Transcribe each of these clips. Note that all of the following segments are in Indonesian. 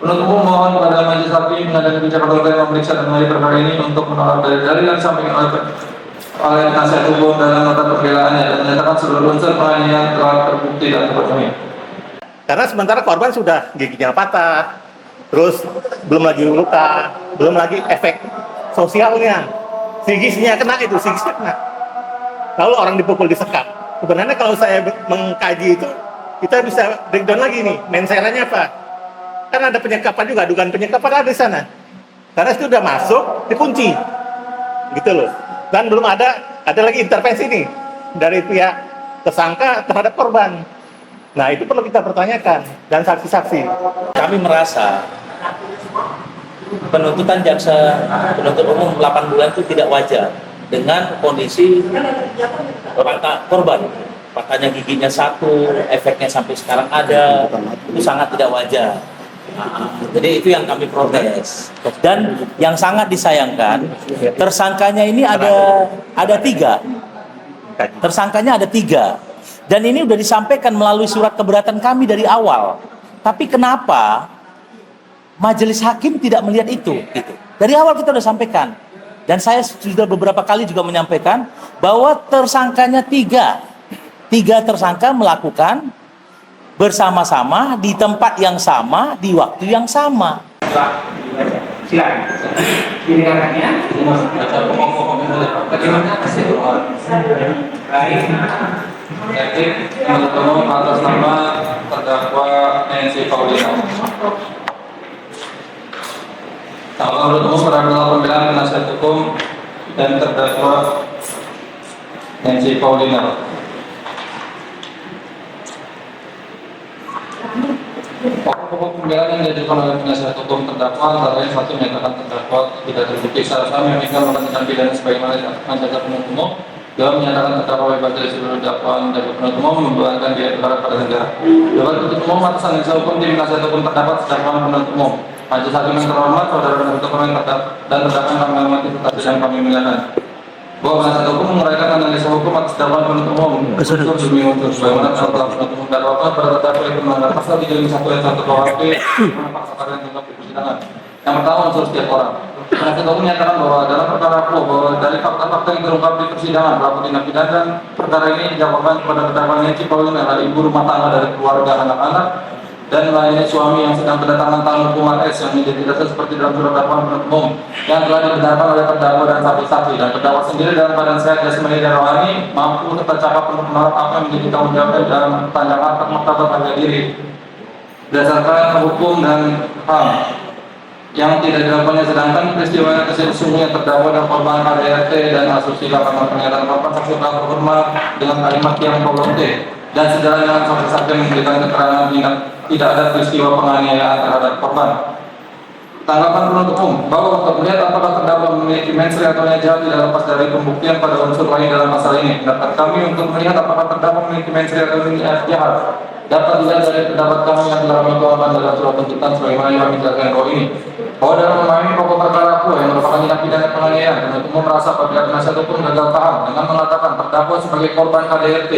Penuntut umum mohon pada majelis hakim mengadakan kebijakan yang memeriksa dan mengadili perkara ini untuk menolak dalil-dalil yang disampaikan oleh penasihat hukum dalam nota pembelaannya dan menyatakan seluruh unsur penganiayaan telah terbukti dan terpenuhi. Karena sementara korban sudah giginya patah, terus belum lagi luka, belum lagi efek sosialnya. Psikisnya kena itu, psikisnya kena. Lalu orang dipukul, disekap. Sebenarnya kalau saya mengkaji itu, kita bisa breakdown lagi nih, menselanya apa? Kan ada penyekapan juga, dugaan penyekapan ada di sana. Karena itu sudah masuk, dikunci. Gitu loh. Dan belum ada lagi intervensi nih dari pihak tersangka terhadap korban. Nah, itu perlu kita pertanyakan dan saksi-saksi. Kami merasa penuntutan jaksa penuntut umum 8 bulan itu tidak wajar dengan kondisi patah korban. Patahnya giginya satu, efeknya sampai sekarang ada, itu sangat tidak wajar. Jadi itu yang kami protes. Dan yang sangat disayangkan, tersangkanya ini ada 3. Tersangkanya ada 3. Dan ini sudah disampaikan melalui surat keberatan kami dari awal. Tapi kenapa majelis hakim tidak melihat itu? Gitu. Dari awal kita sudah sampaikan. Dan saya sudah beberapa kali juga menyampaikan bahwa tersangkanya 3. 3 tersangka melakukan bersama-sama di tempat yang sama, di waktu yang sama. Silakan. Dirikannya. Bagaimana hasil? Baik. Yakin penuntut umum atas nama terdakwa Nancy Paulina. Tanggal penuntut umum pada dalam pembelaan penasihat hukum dan terdakwa Nancy Paulina. Pokok pembelaan yang diajukan oleh penasihat hukum terdakwa antara lain satu menyatakan terdakwa tidak terbukti secara sah meninggal melakukan pidana sebagaimana dilakukan penuntut umum. Dalam menyatakan terdakwa bebas dari seluruh dakwaan dan penuntut umum membebankan biaya negara pada negara. Dewan penuntut umum atas analisa hukum tim penasihat hukum terdapat dakwaan penuntut umum. Majelis hakim yang terhormat, saudara penuntut umum yang dan terdakwa kami hormati atas yang kami muliakan. Bahwa penasihat hukum menguraikan analisa hukum atas dakwaan penuntut umum unsur demi unsur sebagaimana telah penuntut umum dakwakan pada terdakwa yang melanggar pasal 351 ayat 1 KUHP memaksakan yang dianggap di persidangan. Yang pertama unsur setiap orang. Penasihat hukum menyatakan bahwa dalam perkara bahwa dari fakta-fakta yang terungkap di persidangan pelaku tindak pidana dan perkara ini dilaporkan kepada terdakwa Nancy Paulina adalah ibu rumah tangga dari keluarga anak-anak dan melayani suami yang sedang kedatangan tamu hukuman S yang identitasnya seperti dalam surat dakwaan penuntut umum yang telah dibenarkan oleh terdakwa dan saksi-saksi dan terdakwa sendiri dalam keadaan sehat jasmani dan rohani mampu serta cakap untuk menolak apa yang menjadi tanggung jawabnya dalam perpanjangan hak martabat harga diri berdasarkan hukum dan HAM yang tidak dilakukannya, sedangkan peristiwa yang sesungguhnya terdakwa dan korban KDRT dan asusila karena pernyataan korban saksi telah terhormat dengan kalimat yang volonte dan sejalan dengan saksi-saksi memberikan keterangan tidak ada peristiwa penganiayaan terhadap korban. Tanggapan penuntut umum bahwa untuk melihat apakah terdakwa memiliki mensri atau jahat tidak lepas dari pembuktian pada unsur lain dalam masalah ini. Pendapat kami untuk melihat apakah terdakwa memiliki mensri atau jahat dapat dilihat dari pendapat kami yang telah kami tuangkan dalam surat tuntutan sebagaimana yang kami jelaskan bahwa ini bahwa dalam memahami pokok perkara pula yang merupakan tindak pidana penganiayaan, penuntut umum merasa apabila penasihat hukum gagal paham dengan mengatakan terdakwa sebagai korban KDRT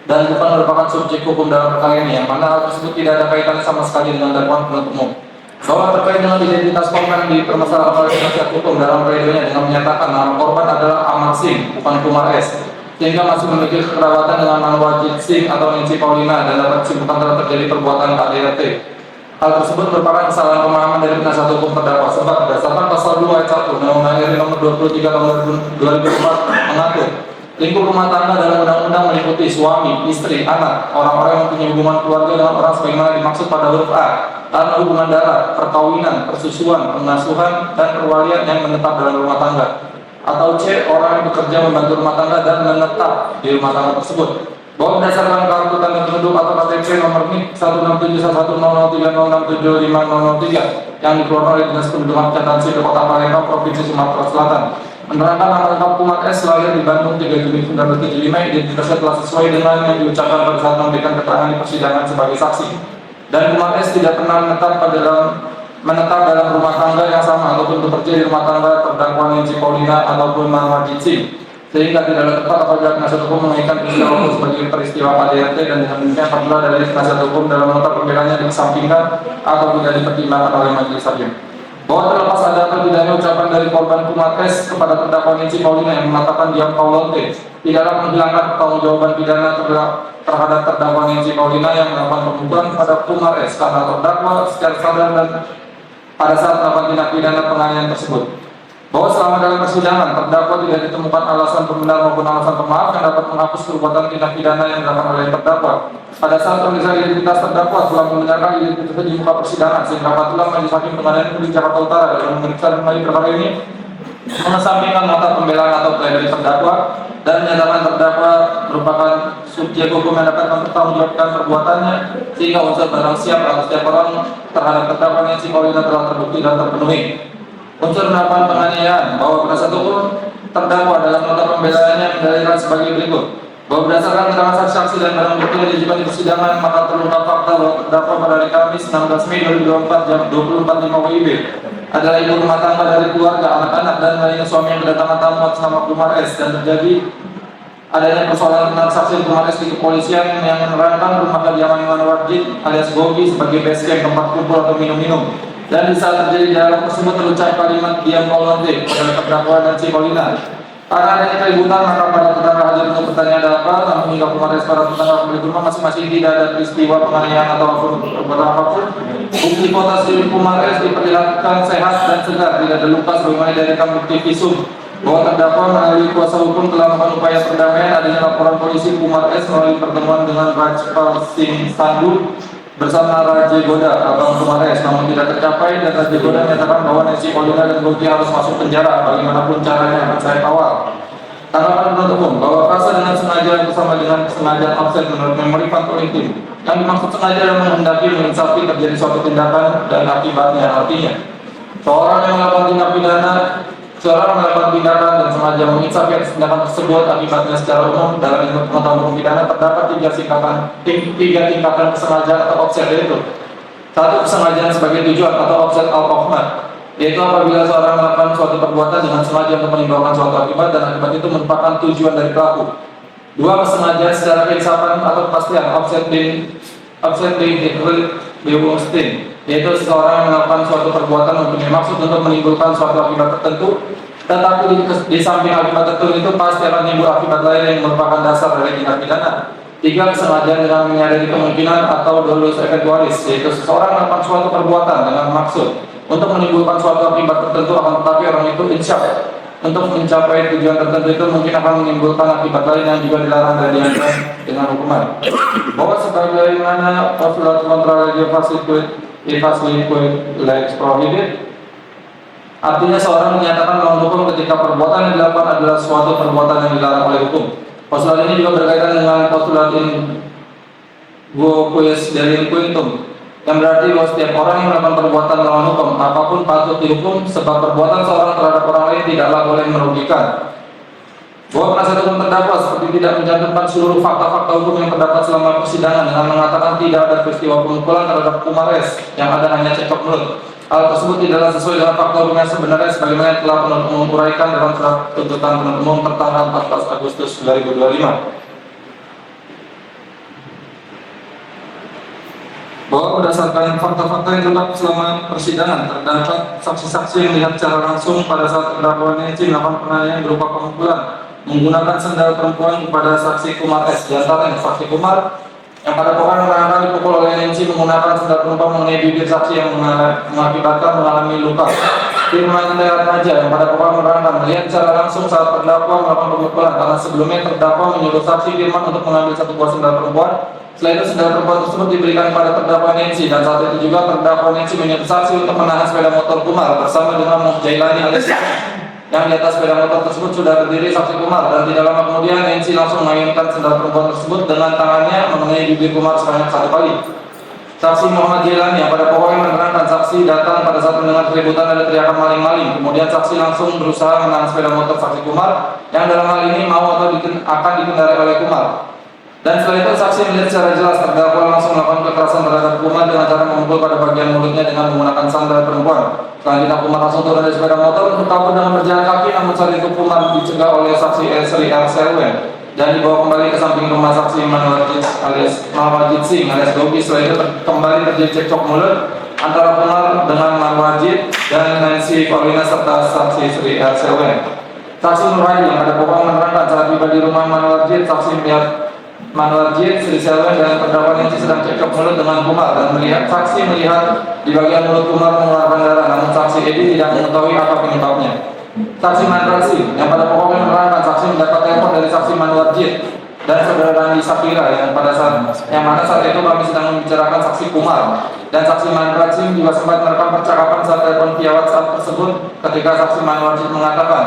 dan bukan merupakan subjek hukum dalam perkara ini, yang mana hal tersebut tidak ada kaitannya sama sekali dengan dakwaan penuntut umum. Bahwa terkait dengan identitas korban di permasalahan oleh penasihat hukum dalam pledoinya dengan menyatakan nama korban adalah Amar Singh, bukan Kumar S, sehingga masih memiliki kekerabatan dengan Manwajid Singh atau Nancy Paulina dan dapat disimpulkan telah terjadi perbuatan KDRT. Hal tersebut merupakan kesalahan pemahaman dari penasihat hukum terdakwa sebab berdasarkan pasal 2 ayat 1 Undang-Undang RI nomor 23 tahun 2004 mengatur lingkup rumah tangga dalam undang-undang meliputi suami, istri, anak, orang-orang yang mempunyai hubungan keluarga dengan orang sebagaimana dimaksud pada huruf A, karena hubungan darah, perkawinan, persusuan, pengasuhan, dan perwalian yang menetap dalam rumah tangga. Atau C, orang yang bekerja membantu rumah tangga dan menetap di rumah tangga tersebut. Bahwa berdasarkan kartu tanda penduduk atau KTP nomor NIK 1671100675003 yang dikeluarkan oleh Dinas Pendudukan Catatan Sipil Kota Palembang, Provinsi Sumatera Selatan, menerangkan nama lengkap Kumar S lahir di Bandung 3 Juni 1975, identitasnya telah sesuai dengan yang diucapkan pada saat memberikan keterangan di persidangan sebagai saksi. Dan Kumar S tidak pernah menetap dalam rumah tangga yang sama ataupun bekerja di rumah tangga terdakwa Nancy Paulina ataupun Manwajid Singh. sehingga tidak tepat apabila penasihat hukum mengaitkan peristiwa hukum sebagai peristiwa KDRT dan dengan demikian apabila dari penasihat hukum dalam nota pembelanya dikesampingkan atau tidak dipertimbangkan oleh majelis hakim. Bahwa terlepas ada atau tidaknya ucapan dari korban Kumar S kepada terdakwa Nancy Paulina yang mengatakan diam Paulonte tidaklah menghilangkan pertanggungjawaban pidana terhadap terdakwa Nancy Paulina yang melakukan pemukulan kepada Kumar S karena terdakwa secara sadar dan pada saat melakukan tindak pidana penganiayaan tersebut. Bahwa selama dalam persidangan terdakwa tidak ditemukan alasan pembenar maupun alasan pemaaf yang dapat menghapus perbuatan tindak pidana yang dilakukan oleh terdakwa. Pada saat pemeriksaan identitas terdakwa telah membenarkan identitasnya di muka persidangan, sehingga Patulah Majelis Hakim Pengadilan Negeri Jakarta Utara dalam memeriksa kembali perkara ini mengesampingkan nota pembelaan atau pledoi terdakwa dan menyatakan terdakwa merupakan subjek hukum yang dapat mempertanggungjawabkan perbuatannya, sehingga unsur barang siap atau setiap orang terhadap terdakwa Nancy Paulina telah terbukti dan terpenuhi. Unsur melakukan penganiayaan bahwa penasihat hukum terdakwa dalam nota pembelaannya mendalilkan sebagai berikut. Bahwa berdasarkan keterangan saksi-saksi dan barang bukti yang diajukan di persidangan, maka terungkap fakta bahwa terdakwa pada hari Kamis 16 Mei 2024 jam 24.05 WIB adalah ibu rumah tangga dari keluarga, anak-anak dan lainnya suami yang kedatangan tamu atas nama Kumar S dan terjadi adanya persoalan transaksi Kumar S di kepolisian yang menerangkan rumah kediaman Iwan Warjid alias Gogi sebagai base camp tempat kumpul atau minum-minum. Dan di saat terjadi dialog tersebut terucap kalimat diam Paulonte pada terdakwa Nancy Paulina. Karena adanya keributan, maka para tetangga hadir untuk bertanya ada apa, namun hingga kemarin para tetangga kembali ke rumah masing-masing tidak ada peristiwa penganiayaan atau perbuatan apapun. Bukti foto diri Kumar S diperlihatkan sehat dan segar, tidak ada luka sebagaimana dari bukti visum. Bahwa terdakwa melalui kuasa hukum telah melakukan upaya perdamaian. Adanya laporan polisi Kumar S melalui pertemuan dengan Rajpal Singh Sandhu bersama Raja Goda, abang Kumar S, namun tidak tercapai dan Raja Goda menyatakan bahwa Nancy Paulina dan Gogi harus masuk penjara bagaimanapun caranya akan saya kawal. Tanggapan penuntut umum bahwa frasa dengan sengaja bersama dengan kesengajaan offset menurut memori faktor intim yang dimaksud sengaja dan menghendaki menginsafi terjadi suatu tindakan dan akibatnya, artinya seorang yang melakukan tindak pidana, seorang melakukan tindakan dan sengaja menginsafi atas tindakan tersebut, akibatnya secara umum dalam ilmu pengetahuan hukum pidana terdapat tiga tingkatan kesengajaan atau offset, yaitu satu, kesengajaan sebagai tujuan atau offset al-ofmat, yaitu apabila seorang melakukan suatu perbuatan dengan sengaja untuk menimbulkan suatu akibat dan akibat itu merupakan tujuan dari pelaku. Dua, kesengajaan secara keinsapan atau kepastian offset Bewustin, yaitu seseorang yang melakukan suatu perbuatan mempunyai maksud untuk menimbulkan suatu akibat tertentu, tetapi di samping akibat tertentu itu pasti akan timbul akibat lain yang merupakan dasar dari tindak pidana. Tiga, kesengajaan dengan menyadari kemungkinan atau dolus eventualis, yaitu seseorang melakukan suatu perbuatan dengan maksud untuk menimbulkan suatu akibat tertentu, akan tetapi orang itu insya untuk mencapai tujuan tertentu itu mungkin akan menimbulkan akibat lain yang juga dilarang dan diancam dengan hukuman. Bahwa sebagaimana postulat kontra legio facilite lex prohibit, artinya seorang menyatakan melawan hukum ketika perbuatan yang dilakukan adalah suatu perbuatan yang dilarang oleh hukum. Postulat ini juga berkaitan dengan postulat in quis delim quintum, yang berarti bahwa setiap orang yang melakukan perbuatan melawan hukum apapun patut dihukum, sebab perbuatan seorang terhadap orang lain tidaklah boleh merugikan. Bahwa penasihat hukum terdakwa seperti tidak mencantumkan seluruh fakta-fakta hukum yang terdapat selama persidangan dengan mengatakan tidak ada peristiwa pemukulan terhadap Kumar S, yang ada hanya cekcok mulut. Hal tersebut tidaklah sesuai dengan fakta hukum yang sebenarnya sebagaimana yang telah penuntut umum uraikan dalam surat tuntutan penuntut umum tertanggal 14 Agustus 2025. Bahwa berdasarkan fakta-fakta yang terdapat selama persidangan, terdapat saksi-saksi yang melihat secara langsung pada saat terdakwa Nancy melakukan penganiayaan berupa pemukulan menggunakan sendal perempuan kepada saksi Kumar S. Di antaranya saksi Kumar yang pada pokoknya menerangkan dipukul oleh Nancy menggunakan sendal perempuan mengenai bibir saksi yang mengakibatkan mengalami luka. Firman Lewat Raja yang pada pokoknya menerangkan melihat secara langsung saat terdakwa melakukan pemukulan, karena sebelumnya terdakwa menyuruh saksi Firman untuk mengambil satu buah sendal perempuan. Setelah itu sendal perempuan tersebut diberikan kepada terdakwa Nancy, dan saat itu juga terdakwa Nancy menyuruh saksi untuk menahan sepeda motor Kumar bersama dengan Jailani alias yang di atas sepeda motor tersebut sudah berdiri saksi Kumar, dan tidak lama kemudian Nancy langsung mengayunkan sendal perempuan tersebut dengan tangannya mengenai bibir Kumar sebanyak 1 kali. Saksi Muhammad Jailani yang pada pokoknya menerangkan saksi datang pada saat mendengar keributan ada teriakan maling-maling. Kemudian saksi langsung berusaha menahan sepeda motor saksi Kumar yang dalam hal ini mau atau akan dikendarai oleh Kumar. Dan setelah itu saksi melihat secara jelas terdakwa langsung melakukan kekerasan terhadap Kumar dengan cara memukul pada bagian mulutnya dengan menggunakan sandal perempuan. Selanjutnya Kumar langsung turun dari sepeda motor untuk kabur dengan berjalan kaki, namun saat itu Kumar dicegah oleh saksi Sri R. Selwen dan dibawa kembali ke samping rumah saksi Manwarjit alias Manwarjit Singh alias Gogi. Setelah itu kembali terjadi cekcok mulut antara Kumar dengan Manwarjit dan Nancy Paulina serta saksi Sri R. Selwen. Saksi Nur Hadi yang pada pokoknya menerangkan saat tiba di rumah Manwarjit, saksi melihat Manwarjit, Sri Selwen dan terdakwa Nancy sedang cekcok mulut dengan Kumar dan saksi melihat di bagian mulut Kumar mengeluarkan darah, namun saksi Edi tidak mengetahui apa penyebabnya. Saksi Manwarjit yang pada pokoknya menerangkan saksi mendapat telepon dari saksi Manwarjit dan saudara Randi Sapira yang mana saat itu kami sedang membicarakan saksi Kumar, dan saksi Manwarjit juga sempat merekam percakapan saat telepon via WhatsApp tersebut ketika saksi Manwarjit mengatakan,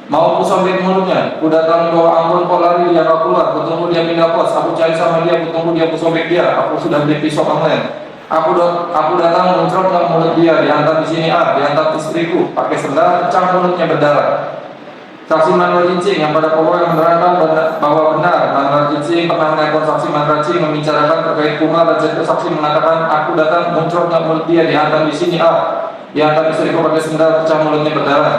"Mau ku sobek mulutnya, ku datang bawa ampun kok lari dia gak keluar, ku tunggu dia pindah pos, aku cari sama dia, ku tunggu dia, ku sobek dia, aku sudah beli pisau online. Aku datang muncrat ke mulut dia, dihantam di sini dihantam istriku, pakai sendal, pecah mulutnya berdarah." Saksi Manwarjit Singh yang pada pokoknya menerangkan bahwa benar Manwarjit Singh pernah menelpon saksi Manwarjit Singh membicarakan terkait Kumar, dan saat itu saksi mengatakan, "Aku datang muncrat ke mulut dia, dihantam di sini dihantam istriku pakai sendal, pecah mulutnya berdarah."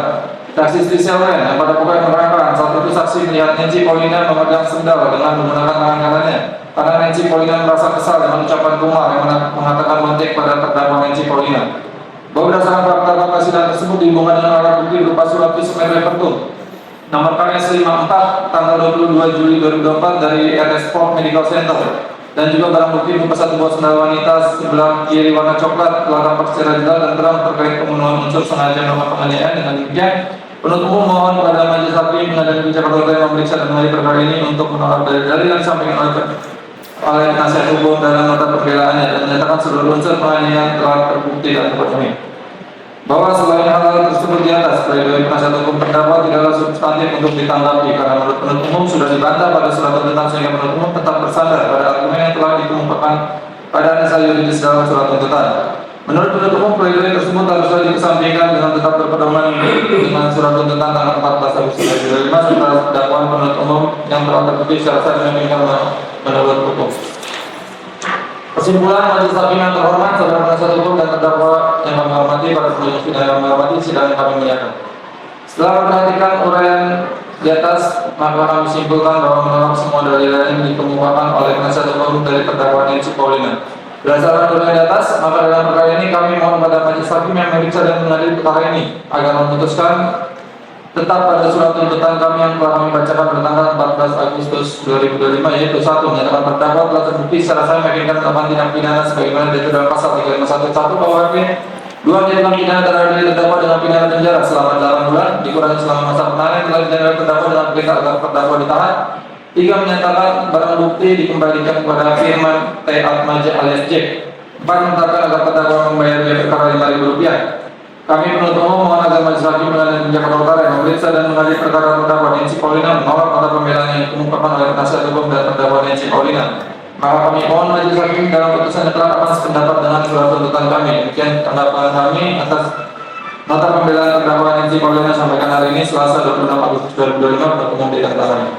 Saksi Sri Selwen yang pada pokoknya menerangkan saat itu saksi melihat Nancy Paulina memegang sendal dengan menggunakan tangan kanannya karena Nancy Paulina merasa kesal dengan ucapan Kumar yang mengatakan montek pada terdakwa Nancy Paulina. Bahwa berdasarkan fakta persidangan tersebut dihubungkan dengan alat bukti berupa surat visum et repertum nomor KS 54 tanggal 22 Juli 2024 dari RS Sport Medical Center, dan juga barang bukti berupa satu buah sendal wanita sebelah kiri warna coklat telah tampak secara jelas dan terang terkait pemenuhan unsur sengaja melakukan penganiayaan. Dengan demikian, penuntut umum mohon kepada Majelis Hakim Pengadilan Negeri Jakarta Utara yang memeriksa dan mengadili perkara ini untuk menolak dalil-dalil yang disampaikan oleh penasihat hukum dalam nota pembelaannya dan menyatakan seluruh unsur penganiayaan telah terbukti dan terpenuhi. Bahwa selain hal tersebut di atas, pledoi penasihat hukum terdakwa tidaklah substantif untuk ditanggapi karena menurut penuntut umum sudah dibantah pada surat tuntutan, sehingga penuntut umum tetap bersandar pada argumen yang telah dikemukakan pada analisa yuridis dalam surat tuntutan. Menurut penuntut umum, pledoi tersebut haruslah dikesampingkan dengan tetap berpedoman dengan surat tuntutan tanggal 14 Agustus 2005 serta dakwaan penuntut umum yang telah terbukti secara sah dan menurut hukum. Kesimpulan, Majelis Hakim yang terhormat, saudara penasihat hukum dan terdakwa yang kami hormati, para penunjuk pidana yang menghormati, sidang kami muliakan. Setelah memperhatikan uraian di atas, maka kami simpulkan bahwa menolak semua dalil yang dikemukakan oleh penasihat hukum dari terdakwa Nancy Paulina. Berdasarkan uraian di atas, maka dalam perkara ini kami mohon kepada Majelis Hakim yang memeriksa dan mengadili perkara ini agar memutuskan tetap pada surat tuntutan kami yang telah kami bacakan pada tanggal 14 Agustus 2025, yaitu 1. Menyatakan terdakwa telah terbukti secara sah meyakinkan melakukan tindak pidana sebagaimana diatur dalam pasal 3511 bahwa 2. Menyatakan pidana terhadap terdakwa dengan pidana penjara selama 8 bulan dikurangi selama masa penahanan telah didenda terdakwa dengan perintah agar terdakwa ditahan. 3. Menyatakan barang bukti dikembalikan kepada Firman T. Atmaja alias Jack. 4. Menyatakan agar terdakwa membayar biaya perkara Rp5.000. Kami penuntut umum mohon agar Majelis Hakim Pengadilan Jakarta Utara yang memeriksa dan mengadili perkara terdakwa Nancy Paulina menolak nota pembelaan yang dikemukakan oleh penasihat hukum dan terdakwa Nancy Paulina. Maka kami mohon Majelis Hakim dalam putusan yang telah akan sependapat dengan surat tuntutan kami. Demikian tanggapan kami atas nota pembelaan terdakwa Nancy Paulina sampaikan hari ini Selasa 26 Agustus 2025 penuntut umum ditandatangani.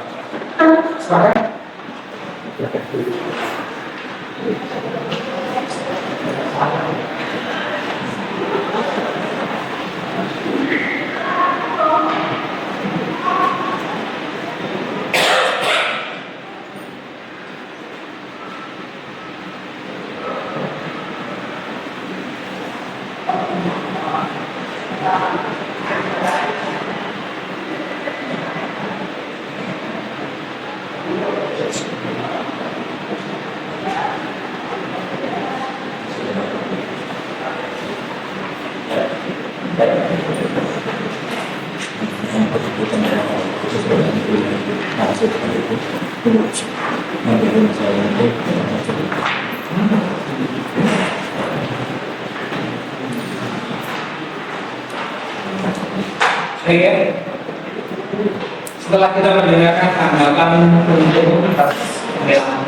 Setelah kita mendengarkan tanggapan untuk atas pembelaan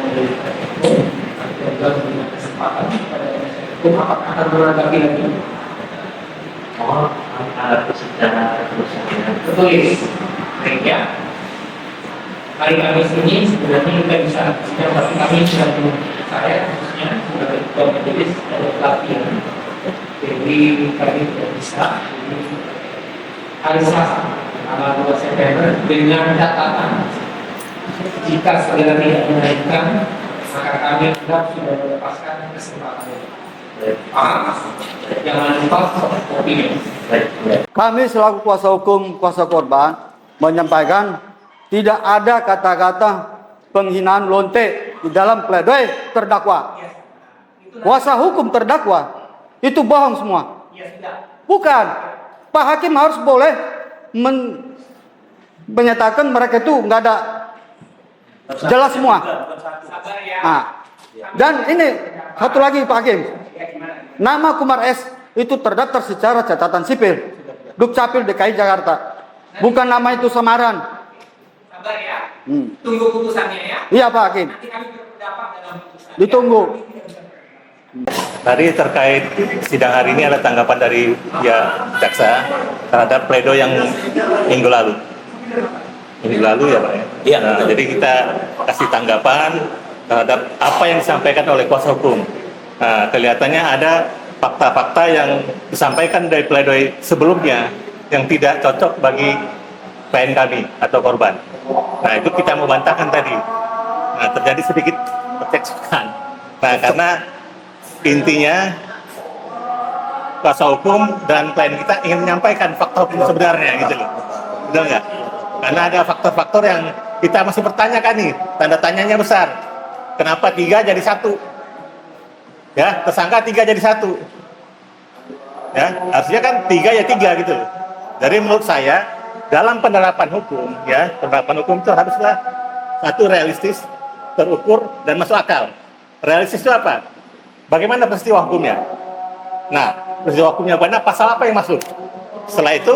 dan kesempatan hukum, apakah akan menanggapi lagi? Mohon alat secara Tertulis, baik ya. Hari Kamis ini sebenarnya kita bisa sidang, tapi kami sudah saya khususnya sebagai ketua majelis ada pelatihan Jadi kami tidak bisa hari Selasa tanggal 2 September dengan catatan jika saudara tidak menaikkan maka kami anggap sudah melepaskan kesempatan ini. Jangan lupa opini. Kami selaku kuasa hukum kuasa korban menyampaikan tidak ada kata-kata penghinaan lonte di dalam pledoi terdakwa. Kuasa hukum terdakwa itu bohong semua. Bukan. Pak Hakim harus boleh menyatakan mereka itu nggak ada jelas semua. Nah, dan ini satu lagi Pak Hakim, nama Kumar S itu terdaftar secara catatan sipil Dukcapil DKI Jakarta, bukan nama itu samaran. Sabar ya. Tunggu putusannya ya. Iya Pak Hakim. Nanti kami berpendapat dalam putusan. Ditunggu. Tadi terkait sidang hari ini ada tanggapan dari ya jaksa terhadap pledoi yang minggu lalu. Minggu lalu ya Pak ya? Iya. Nah, jadi kita kasih tanggapan terhadap apa yang disampaikan oleh kuasa hukum. Nah, kelihatannya ada fakta-fakta yang disampaikan dari pledoi sebelumnya yang tidak cocok bagi klien kami atau korban. Nah, itu kita membantahkan tadi. Nah, terjadi sedikit percekcokan. Nah, karena intinya kuasa hukum dan klien kita ingin menyampaikan fakta hukum sebenarnya gitu loh. Benar nggak? Karena ada faktor-faktor yang kita masih pertanyakan nih, tanda tanyanya besar. Kenapa 3 jadi 1? Ya, tersangka 3 jadi 1. Ya, harusnya kan 3 ya 3 gitu loh. Jadi menurut saya dalam penerapan hukum ya, penerapan hukum itu haruslah satu realistis, terukur dan masuk akal. Realistis itu apa? Bagaimana peristiwa hukumnya? Nah, peristiwa hukumnya mana? Pasal apa yang masuk? Setelah itu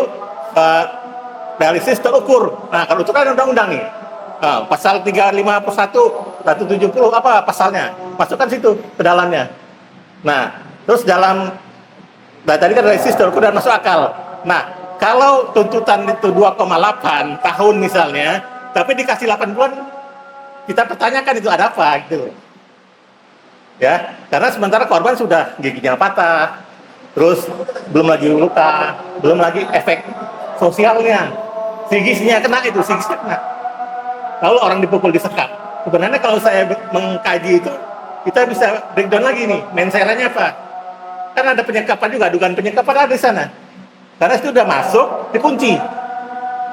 realistis terukur. Nah, kalau itu kan undang-undang nih. Pasal 351, 170 apa pasalnya? Masukkan situ ke dalamnya. Nah, terus tadi kan realistis terukur dan masuk akal. Nah, kalau tuntutan itu 2,8 tahun misalnya, tapi dikasih 8 bulan, kita pertanyakan itu ada apa gitu. Ya, karena sementara korban sudah giginya patah, terus belum lagi luka, belum lagi efek sosialnya, psikisnya kena itu, psikisnya kena. Kalau orang dipukul disekap, sebenarnya kalau saya mengkaji itu, kita bisa breakdown lagi nih, menseranya apa? Kan ada penyekapan juga, dugaan penyekapan ada di sana. Karena itu sudah masuk, dikunci,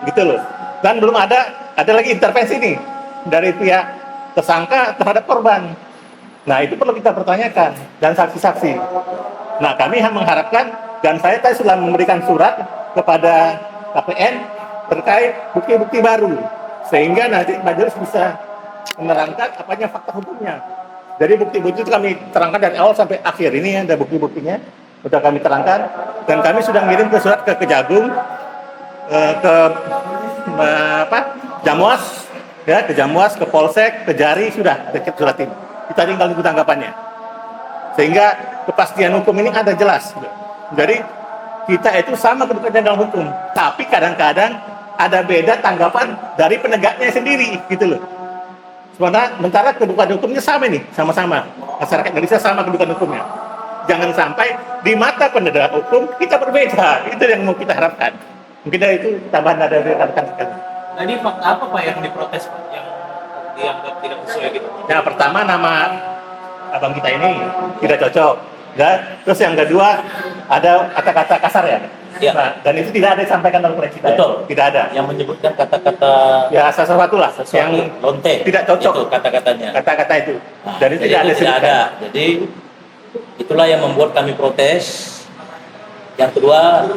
gitu loh. Dan belum ada lagi intervensi nih dari pihak tersangka terhadap korban. Nah, itu perlu kita pertanyakan dan saksi-saksi. Nah, kami mengharapkan dan saya tadi sudah memberikan surat kepada KPN terkait bukti-bukti baru sehingga nanti majelis bisa menerangkan apanya fakta hukumnya. Jadi bukti-bukti itu kami terangkan dari awal sampai akhir. Ini ada bukti-buktinya sudah kami terangkan dan kami sudah mengirim ke surat ke Kejagung, Jamwas, ya, ke Jamwas, ke Polsek, ke Jari sudah ada surat ini. Kita tinggal tunggu tanggapannya. Sehingga kepastian hukum ini ada jelas. Jadi kita itu sama kedudukannya dalam hukum, tapi kadang-kadang ada beda tanggapan dari penegaknya sendiri, gitu loh. Sementara kedudukan hukumnya sama nih, sama-sama. Masyarakat Indonesia sama kedudukan hukumnya. Jangan sampai di mata penegak hukum kita berbeda. Itu yang mau kita harapkan. Mungkin itu tambahan dari rekan-rekan sekalian. Tadi fakta apa Pak yang diprotes Pak? Yang dianggap tidak sesuai gitu? Yang pertama nama abang kita ini tidak cocok. Dan terus yang kedua ada kata-kata kasar ya. Ya. Nah, dan itu tidak ada disampaikan dalam proyek kita. Betul. Ya? Tidak ada. Yang menyebutkan kata-kata Ya sesuatu lah yang lonte. tidak cocok. Itu kata-katanya. Kata-kata itu. Nah, Dan itu jadi tidak ada itu tidak disebutkan. ada. Jadi itulah yang membuat kami protes. Yang kedua,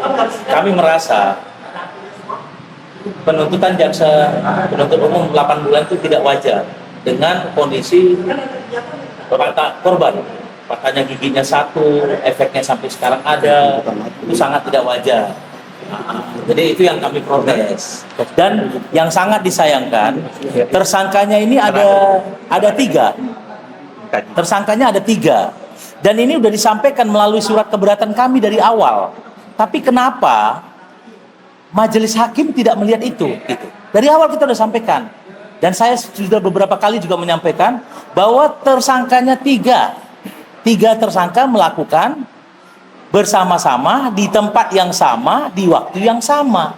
kami merasa penuntutan penuntut umum 8 bulan itu tidak wajar dengan kondisi korban. Patahnya giginya 1, efeknya sampai sekarang ada, itu sangat tidak wajar. Jadi itu yang kami protes. Dan yang sangat disayangkan, tersangkanya ini ada 3. Tersangkanya ada 3. Dan ini sudah disampaikan melalui surat keberatan kami dari awal. Tapi kenapa majelis hakim tidak melihat itu? Gitu. Dari awal kita sudah sampaikan. Dan saya sudah beberapa kali juga menyampaikan bahwa tersangkanya 3 tersangka melakukan bersama-sama di tempat yang sama di waktu yang sama.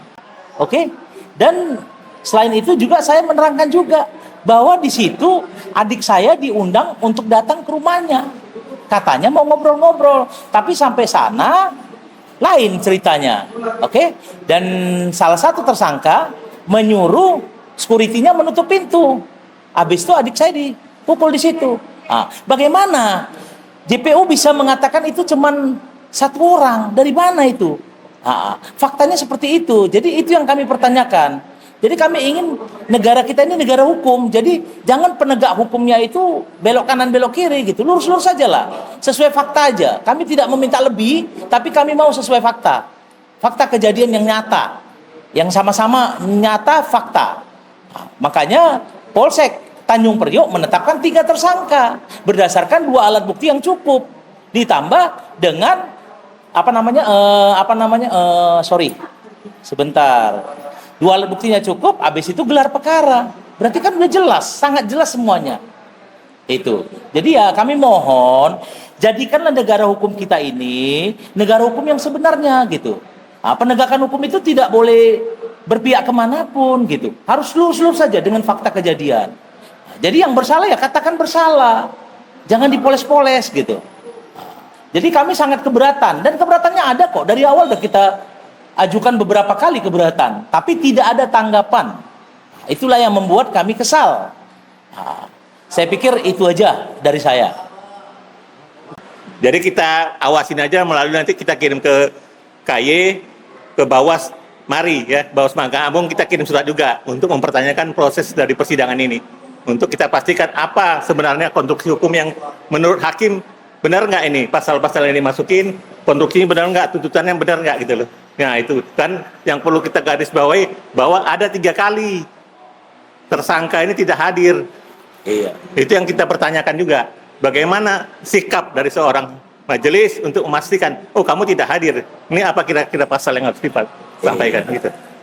Oke? Dan selain itu juga saya menerangkan juga bahwa di situ adik saya diundang untuk datang ke rumahnya. Katanya mau ngobrol-ngobrol, tapi sampai sana lain ceritanya. Oke? Dan salah satu tersangka menyuruh security-nya menutup pintu. Habis itu adik saya dipukul di situ. Nah, bagaimana JPU bisa mengatakan itu cuman satu orang? Dari mana itu? Nah, faktanya seperti itu. Jadi itu yang kami pertanyakan. Jadi kami ingin negara kita ini negara hukum. Jadi jangan penegak hukumnya itu belok kanan belok kiri gitu. Lurus-lurus saja lah. Sesuai fakta aja. Kami tidak meminta lebih, tapi kami mau sesuai fakta. Fakta kejadian yang nyata. Yang sama-sama nyata fakta. Nah, makanya Polsek Tanjung Priok menetapkan 3 tersangka berdasarkan 2 alat bukti yang cukup. Ditambah dengan sebentar. 2 alat buktinya cukup, habis itu gelar perkara. Berarti kan udah jelas, sangat jelas semuanya. Itu. Jadi ya kami mohon, jadikanlah negara hukum kita ini negara hukum yang sebenarnya gitu. Nah, penegakan hukum itu tidak boleh berpihak kemanapun gitu. Harus lurus-lurus saja dengan fakta kejadian. Nah, jadi yang bersalah ya katakan bersalah. Jangan dipoles-poles gitu. Jadi kami sangat keberatan, dan keberatannya ada kok. Dari awal udah kita ajukan beberapa kali keberatan, tapi tidak ada tanggapan. Itulah yang membuat kami kesal. Nah, saya pikir itu aja dari saya. Jadi kita awasin aja, melalui nanti kita kirim ke KY, ke Bawas Mari ya, Bawas Mahkamah Agung, kita kirim surat juga untuk mempertanyakan proses dari persidangan ini. Untuk kita pastikan apa sebenarnya konstruksi hukum yang menurut hakim benar nggak ini, pasal-pasal yang dimasukin, konstruksinya benar nggak, tuntutannya benar nggak gitu loh. Nah itu kan yang perlu kita garis bawahi, bahwa ada 3 kali tersangka ini tidak hadir. Iya. Itu yang kita pertanyakan juga. Bagaimana sikap dari seorang majelis untuk memastikan, oh kamu tidak hadir. Ini apa kira-kira pasal yang harus disampaikan gitu.